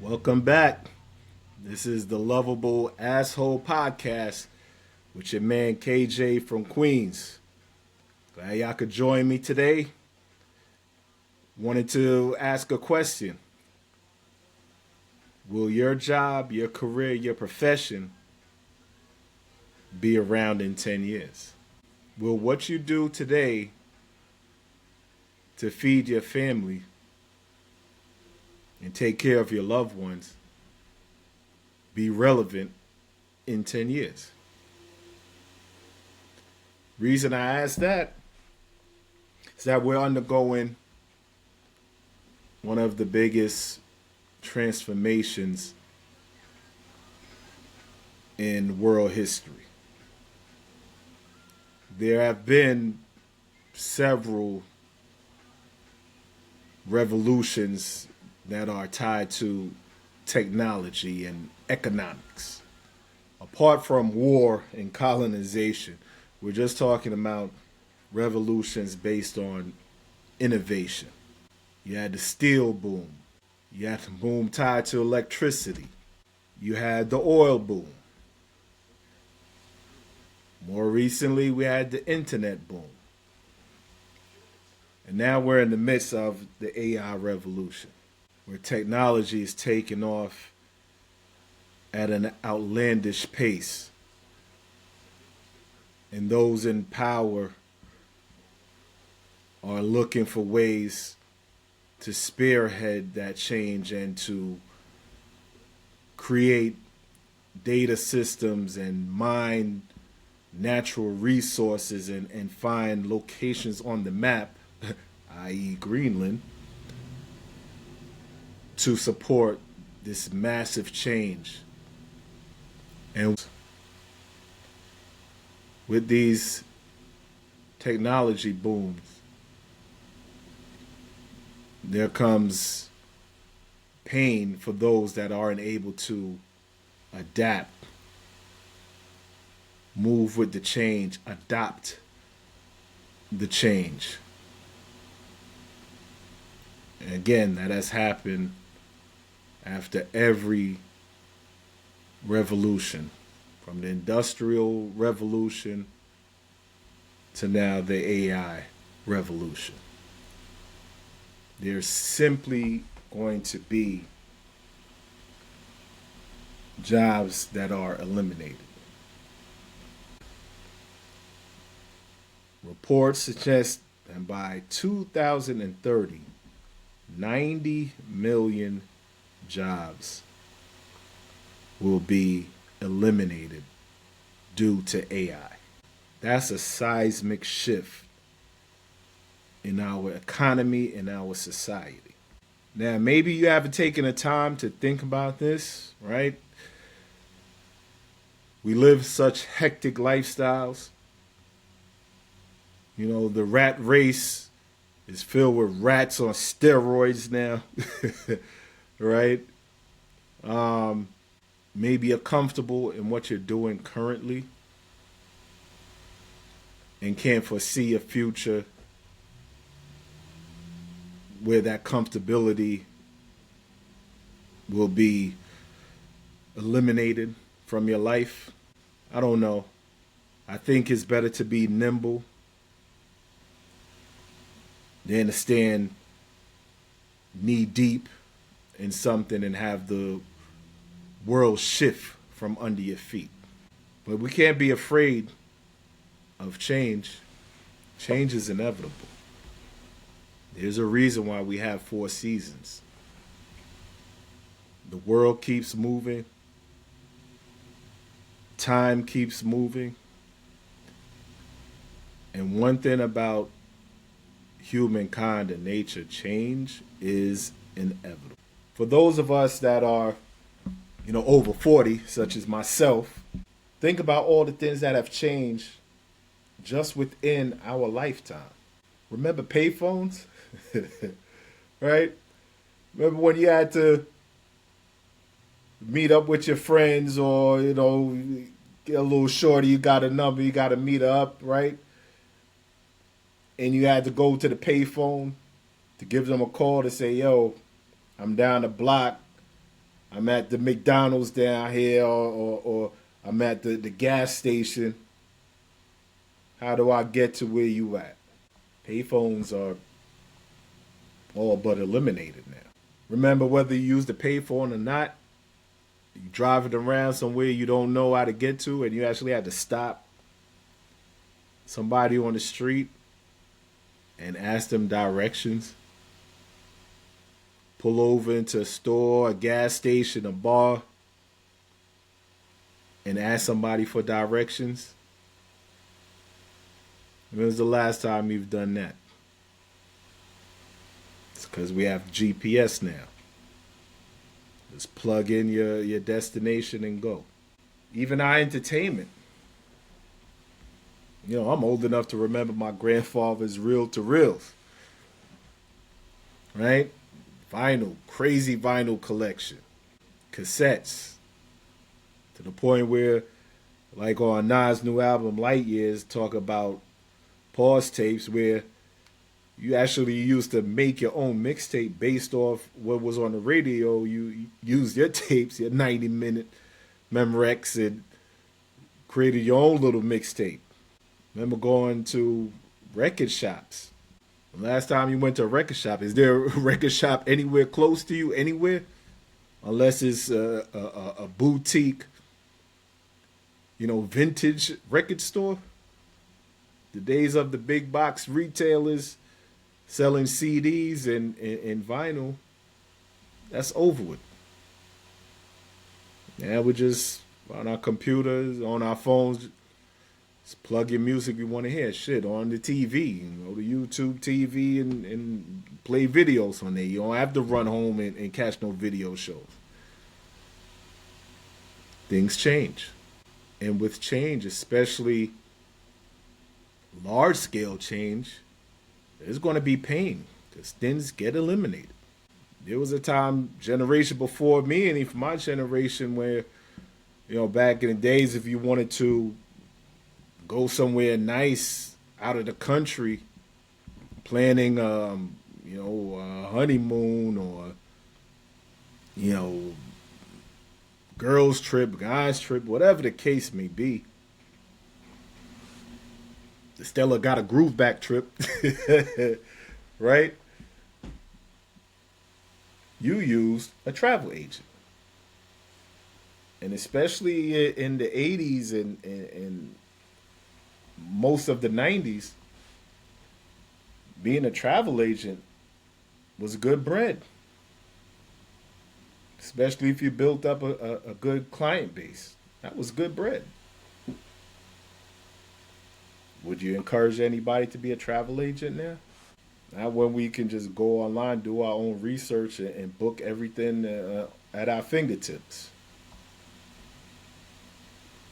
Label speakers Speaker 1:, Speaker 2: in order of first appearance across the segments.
Speaker 1: Welcome back. This is the Lovable Asshole Podcast with your man KJ from Queens. Glad y'all could join me today. Wanted to ask a question. Will your job, your career, your profession be around in 10 years? Will what you do today to feed your family and take care of your loved ones be relevant in 10 years? Reason I ask that is that we're undergoing one of the biggest transformations in world history. There have been several revolutions that are tied to technology and economics. Apart from war and colonization, we're just talking about revolutions based on innovation. You had the steel boom. You had the boom tied to electricity. You had the oil boom. More recently, we had the internet boom. And now we're in the midst of the AI revolution, where technology is taking off at an outlandish pace. And those in power are looking for ways to spearhead that change and to create data systems and mine natural resources and find locations on the map, i.e., Greenland, to support this massive change. And with these technology booms, there comes pain for those that aren't able to adapt, move with the change, adopt the change. And again, that has happened after every revolution, from the Industrial Revolution to now the AI revolution. There's simply going to be jobs that are eliminated. Reports suggest that by 2030, 90 million jobs will be eliminated due to AI. That's a seismic shift in our economy and our society. Now, maybe you haven't taken the time to think about this, right? We live such hectic lifestyles. You know, the rat race is filled with rats on steroids now, right? Maybe you're comfortable in what you're doing currently and can't foresee a future where that comfortability will be eliminated from your life. I don't know. I think it's better to be nimble than to stand knee deep in something and have the world shift from under your feet. But we can't be afraid of change. Change is inevitable. There's a reason why we have 4 seasons. The world keeps moving. Time keeps moving. And one thing about humankind and nature, change is inevitable. For those of us that are, over 40, such as myself, think about all the things that have changed just within our lifetime. Remember payphones? Right? Remember when you had to meet up with your friends or, get a little shorty, you got a number, you got to meet up, right? And you had to go to the payphone to give them a call to say, yo, I'm down the block. I'm at the McDonald's down here, or I'm at the gas station. How do I get to where you at? Payphones are all but eliminated now. Remember, whether you use the payphone or not, you driving around somewhere you don't know how to get to, and you actually had to stop somebody on the street and ask them directions. Pull over into a store, a gas station, a bar, and ask somebody for directions. When was the last time you've done that? It's because we have GPS now. Just plug in your destination and go. Even our entertainment. You know, I'm old enough to remember my grandfather's reel to reels. Right? Vinyl, crazy vinyl collection. Cassettes. To the point where, like on Nas' new album, Light Years, talk about pause tapes where you actually used to make your own mixtape based off what was on the radio. You used your tapes, your 90-minute Memorex, and created your own little mixtape. Remember going to record shops. Last time you went to a record shop, is there a record shop anywhere close to you, anywhere? Unless it's a boutique, vintage record store. The days of the big box retailers selling CDs and vinyl, that's over with. Now we're just on our computers, on our phones, just plug your music you want to hear. Shit, on the TV. Go to YouTube TV and play videos on there. You don't have to run home and catch no video shows. Things change. And with change, especially large scale change, there's going to be pain because things get eliminated. There was a time, generation before me and even my generation, where, back in the days, if you wanted to go somewhere nice out of the country, planning, a honeymoon or, girls trip, guys trip, whatever the case may be. The Stella got a groove back trip, right? You used a travel agent. And especially in the 80s and most of the 90s, being a travel agent was good bread. Especially if you built up a good client base. That was good bread. Would you encourage anybody to be a travel agent now? Not when we can just go online, do our own research, and book everything at our fingertips.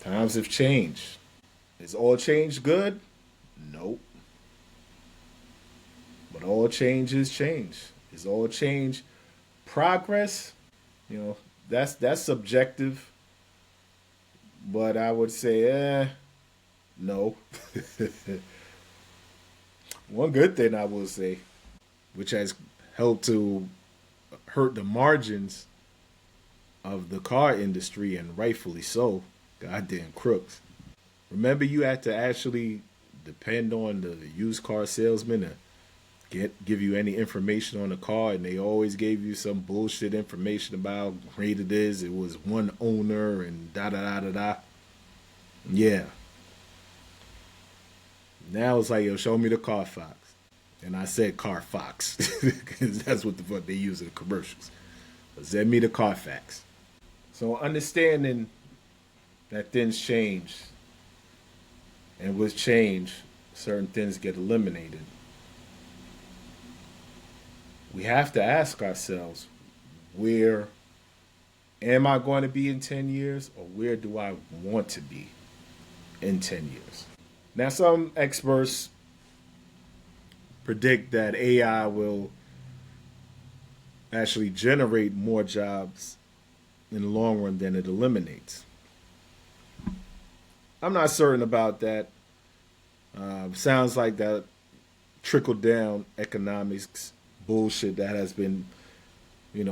Speaker 1: Times have changed. Is all change good? Nope. But all change is change. Is all change progress? That's subjective. But I would say, no. One good thing I will say, which has helped to hurt the margins of the car industry, and rightfully so, goddamn crooks. Remember, you had to actually depend on the used car salesman to give you any information on the car, and they always gave you some bullshit information about how great it is. It was one owner and da da da da da. Yeah. Now it's like, yo, show me the Carfax. And I said Carfax because that's what the fuck they use in the commercials. But send me the Carfax. So understanding that things change, and with change, certain things get eliminated. We have to ask ourselves, where am I going to be in 10 years, or where do I want to be in 10 years? Now, some experts predict that AI will actually generate more jobs in the long run than it eliminates. I'm not certain about that. Sounds like that trickle-down economics bullshit that has been,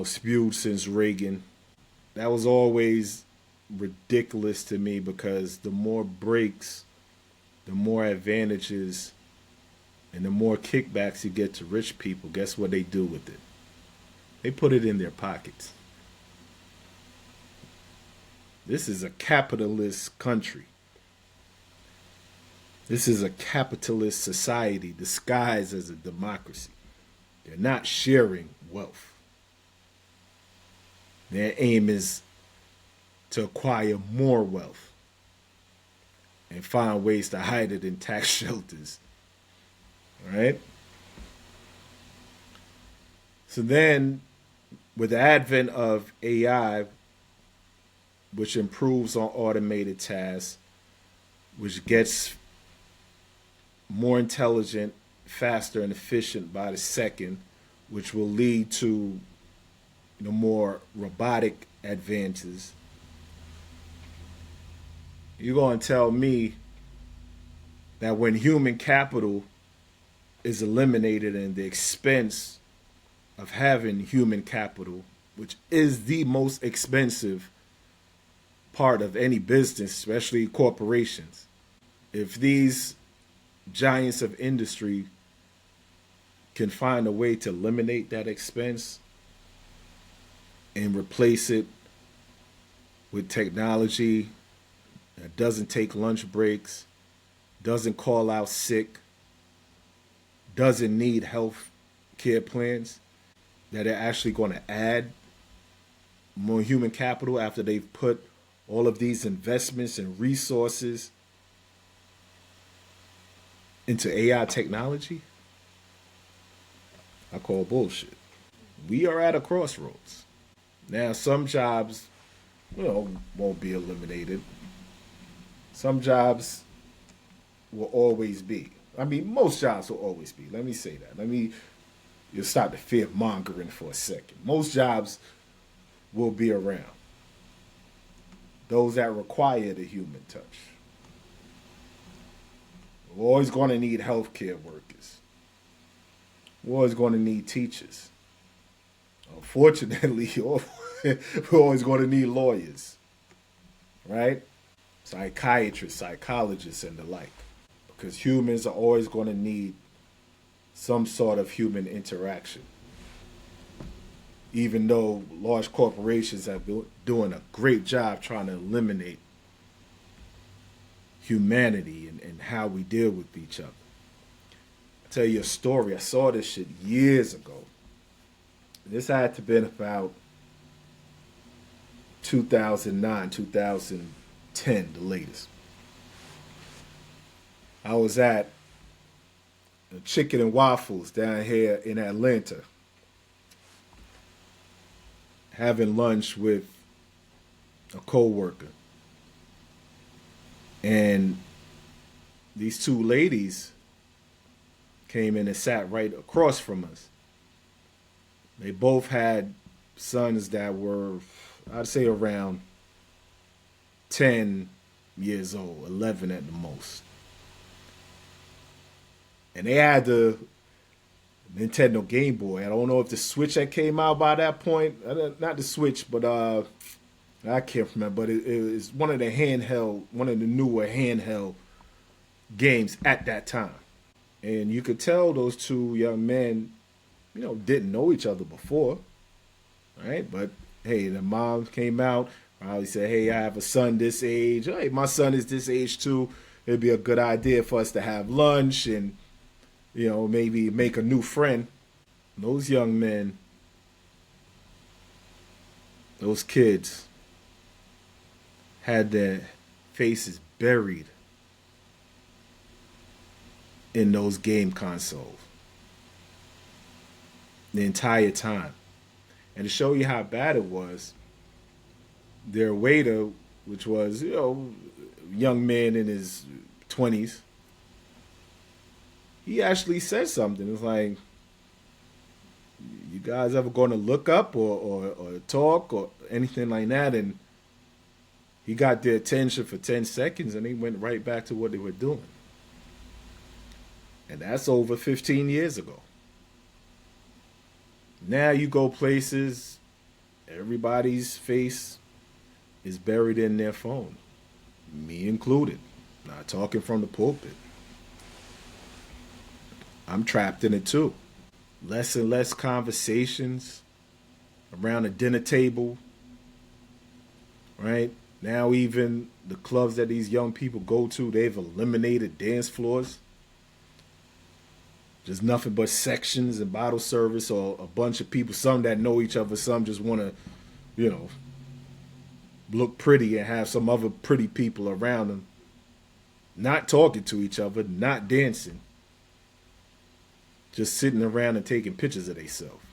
Speaker 1: spewed since Reagan. that was always ridiculous to me because the more breaks, the more advantages, and the more kickbacks you get to rich people, guess what they do with it? They put it in their pockets. This is a capitalist country. This is a capitalist society disguised as a democracy. They're not sharing wealth. Their aim is to acquire more wealth and find ways to hide it in tax shelters. All right? So then, with the advent of AI, which improves on automated tasks, which gets more intelligent, faster, and efficient by the second, which will lead to more robotic advances. You're going to tell me that when human capital is eliminated and the expense of having human capital, which is the most expensive part of any business, especially corporations, if these giants of industry can find a way to eliminate that expense and replace it with technology that doesn't take lunch breaks, doesn't call out sick, doesn't need health care plans, that are actually going to add more human capital after they've put all of these investments and resources into AI technology, I call bullshit. We are at a crossroads. Now, some jobs, won't be eliminated. Some jobs will always be. I mean, most jobs will always be. Let me say that. You'll stop the fear mongering for a second. Most jobs will be around. Those that require the human touch. We're always going to need healthcare workers. We're always going to need teachers. Unfortunately, we're always going to need lawyers, right? Psychiatrists, psychologists, and the like. Because humans are always going to need some sort of human interaction. Even though large corporations have been doing a great job trying to eliminate humanity and how we deal with each other. I'll tell you a story. I saw this shit years ago. This had to been about 2009, 2010, the latest. I was at a Chicken and Waffles down here in Atlanta, having lunch with a coworker. And these two ladies came in and sat right across from us. They both had sons that were, I'd say, around 10 years old, 11 at the most. And they had the Nintendo Game Boy. I don't know if the Switch that came out by that point, not the Switch, but I can't remember, but it was one of the newer handheld games at that time. And you could tell those two young men, didn't know each other before, right? But hey, the mom came out, probably said, hey, I have a son this age. Hey, my son is this age too. It'd be a good idea for us to have lunch and, maybe make a new friend. Those young men, those kids, had their faces buried in those game consoles the entire time. And to show you how bad it was, their waiter, which was, young man in his 20s, he actually said something. It's like, you guys ever going to look up or talk or anything like that? And he got their attention for 10 seconds and they went right back to what they were doing. And that's over 15 years ago. Now you go places, everybody's face is buried in their phone, me included. Not talking from the pulpit. I'm trapped in it too. Less and less conversations around a dinner table, right? Now, even the clubs that these young people go to, they've eliminated dance floors. Just nothing but sections and bottle service, or a bunch of people, some that know each other, some just want to, you know, look pretty and have some other pretty people around them, not talking to each other, not dancing, just sitting around and taking pictures of themselves.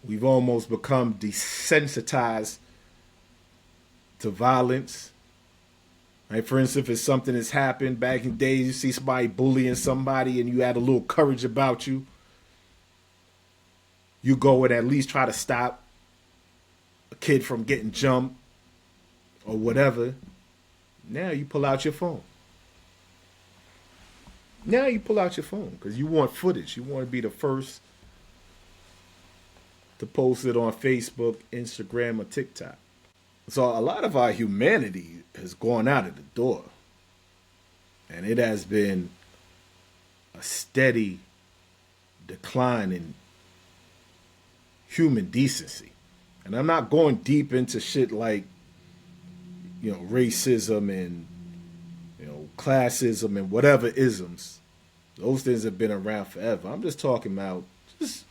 Speaker 1: We've almost become desensitized to violence. Right? For instance, if something has happened back in days, you see somebody bullying somebody and you had a little courage about you, you go and at least try to stop a kid from getting jumped or whatever. Now you pull out your phone. Now you pull out your phone because you want footage. You want to be the first to post it on Facebook, Instagram, or TikTok. So a lot of our humanity has gone out of the door. And it has been a steady decline in human decency. And I'm not going deep into shit like, you know, racism and, you know, classism and whatever isms. Those things have been around forever. I'm just talking about just,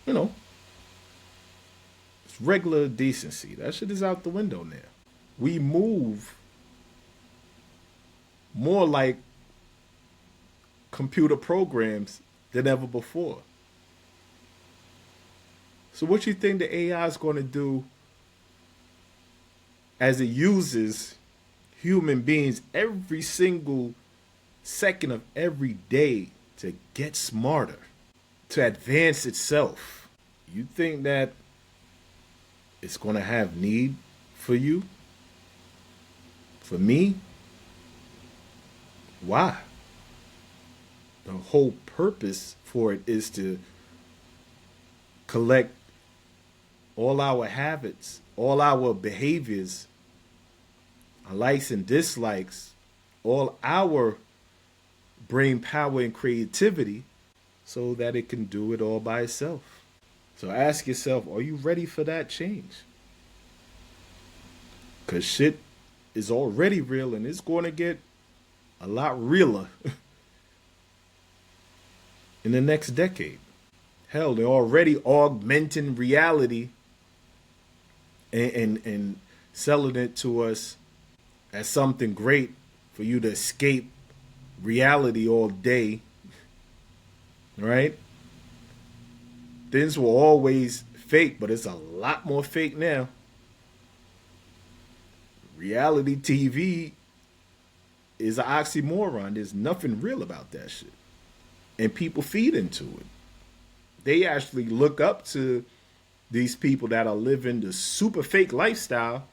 Speaker 1: you know, regular decency. That shit is out the window now. We move more like computer programs than ever before. So what you think the AI is going to do as it uses human beings every single second of every day to get smarter, to advance itself? You think that it's going to have need for you? For me? Why? The whole purpose for it is to collect all our habits, all our behaviors, our likes and dislikes, all our brain power and creativity so that it can do it all by itself. So ask yourself, are you ready for that change? Because shit is already real and it's going to get a lot realer in the next decade. Hell, they're already augmenting reality and selling it to us as something great for you to escape reality all day. Right? Things were always fake, but it's a lot more fake now. Reality TV is an oxymoron. There's nothing real about that shit. And people feed into it. They actually look up to these people that are living the super fake lifestyle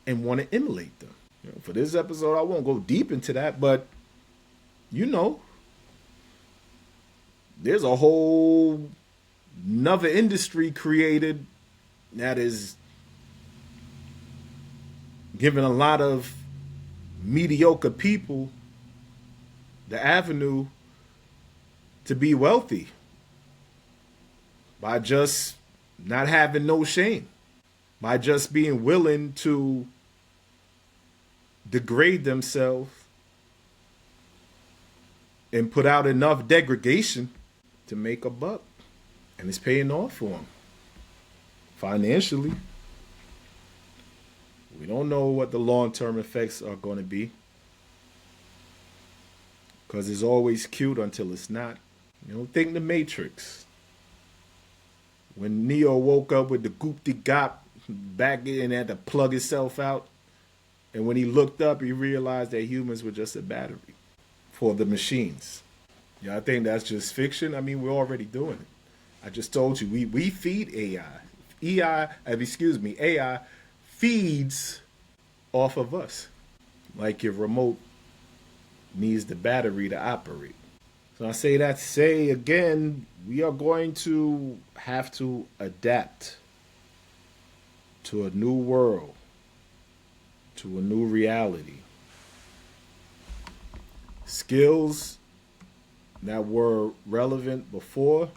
Speaker 1: and want to emulate them. You know, for this episode, I won't go deep into that, but you know, there's a whole another industry created that is giving a lot of mediocre people the avenue to be wealthy by just not having no shame, by just being willing to degrade themselves and put out enough degradation to make a buck. And it's paying off for them financially. We don't know what the long-term effects are going to be, because it's always cute until it's not. You know, think the Matrix. When Neo woke up with the goop-de-gop back in and had to plug himself out, and when he looked up, he realized that humans were just a battery for the machines. Yeah, I think that's just fiction. I mean, we're already doing it. I just told you, we feed AI. AI feeds off of us. Like your remote needs the battery to operate. So I say that to say again, we are going to have to adapt to a new world to a new reality. Skills that were relevant before,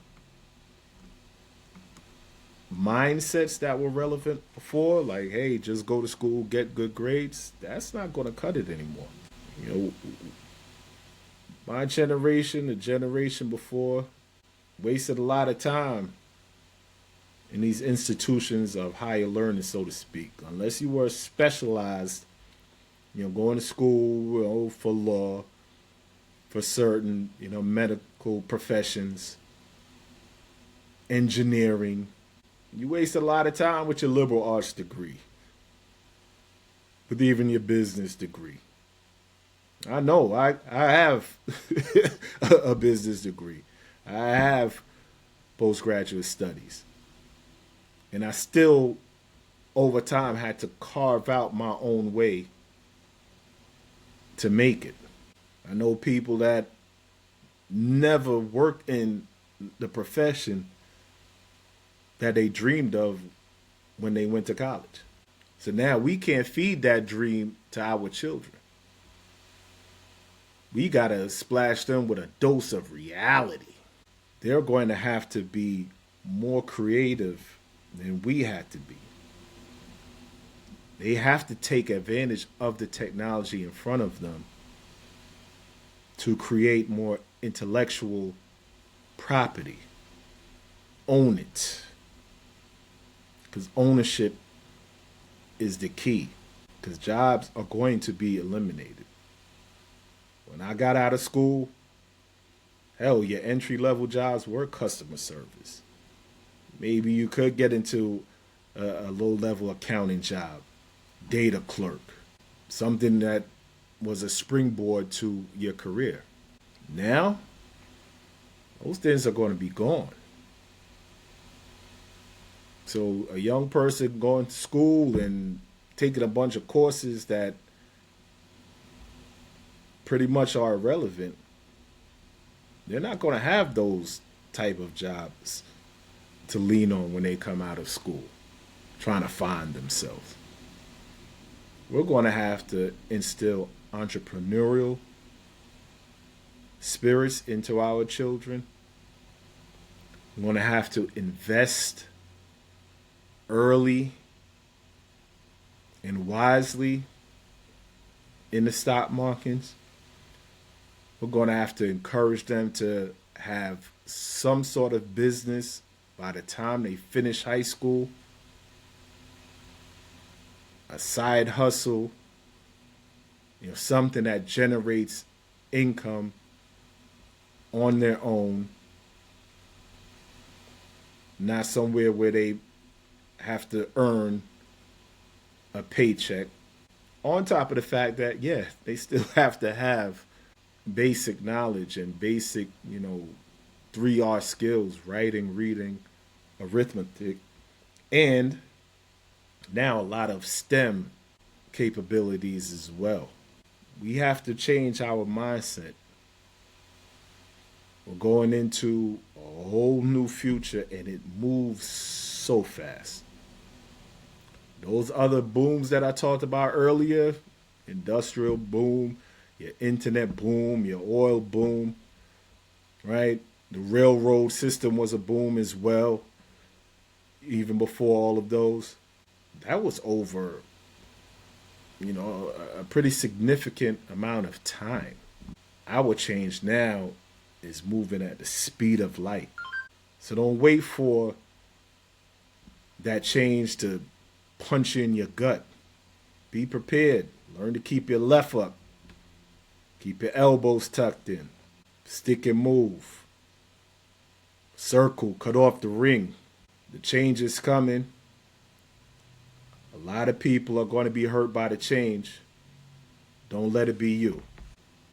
Speaker 1: mindsets that were relevant before, like, hey, just go to school, get good grades, that's not going to cut it anymore. You know, my generation, the generation before, wasted a lot of time in these institutions of higher learning, so to speak. Unless you were specialized, going to school, for law, for certain, medical professions, engineering. You waste a lot of time with your liberal arts degree, with even your business degree. I know, I have a business degree. I have postgraduate studies. And I still, over time, had to carve out my own way to make it. I know people that never worked in the profession that they dreamed of when they went to college. So now we can't feed that dream to our children. We got to splash them with a dose of reality. They're going to have to be more creative than we had to be. They have to take advantage of the technology in front of them to create more intellectual property. Own it. Because ownership is the key. Because jobs are going to be eliminated. When I got out of school, hell, your entry-level jobs were customer service. Maybe you could get into a low-level accounting job, data clerk, something that was a springboard to your career. Now, those things are going to be gone. So a young person going to school and taking a bunch of courses that pretty much are irrelevant, they're not going to have those type of jobs to lean on when they come out of school, trying to find themselves. We're going to have to instill entrepreneurial spirits into our children. We're going to have to invest early and wisely in the stock markets. We're going to have to encourage them to have some sort of business by the time they finish high school, a side hustle, something that generates income on their own, not somewhere where they have to earn a paycheck. On top of the fact that, yeah, they still have to have basic knowledge and basic, 3R skills, writing, reading, arithmetic, and now a lot of STEM capabilities as well. We have to change our mindset. We're going into a whole new future and it moves so fast. Those other booms that I talked about earlier, industrial boom, your internet boom, your oil boom, right? The railroad system was a boom as well, even before all of those. That was over, a pretty significant amount of time. Our change now is moving at the speed of light. So don't wait for that change to punch you in your gut. Be prepared. Learn to keep your left up. Keep your elbows tucked in. Stick and move. Circle, cut off the ring. The change is coming. A lot of people are going to be hurt by the change. Don't let it be you.